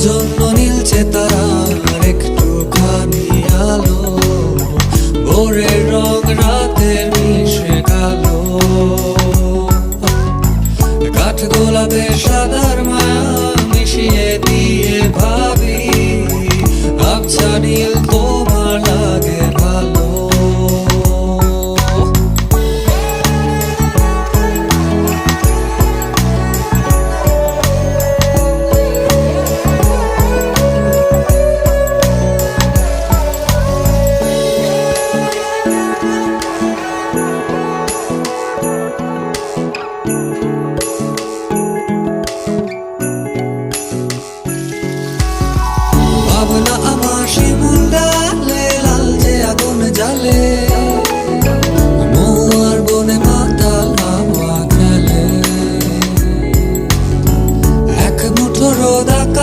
জন্য নীলছে তারার একটুখানি আলো, ভোরের রং রাতের মিশে কালো। কাঠ গোলাপের সাদার মায়া মিশিয়ে দিয়ে ভাবি, আবছা নীল তোমার লাগে ভালো। ভাবনা আমার শিমুল ডালে, লাল যে আগুন জ্বালে,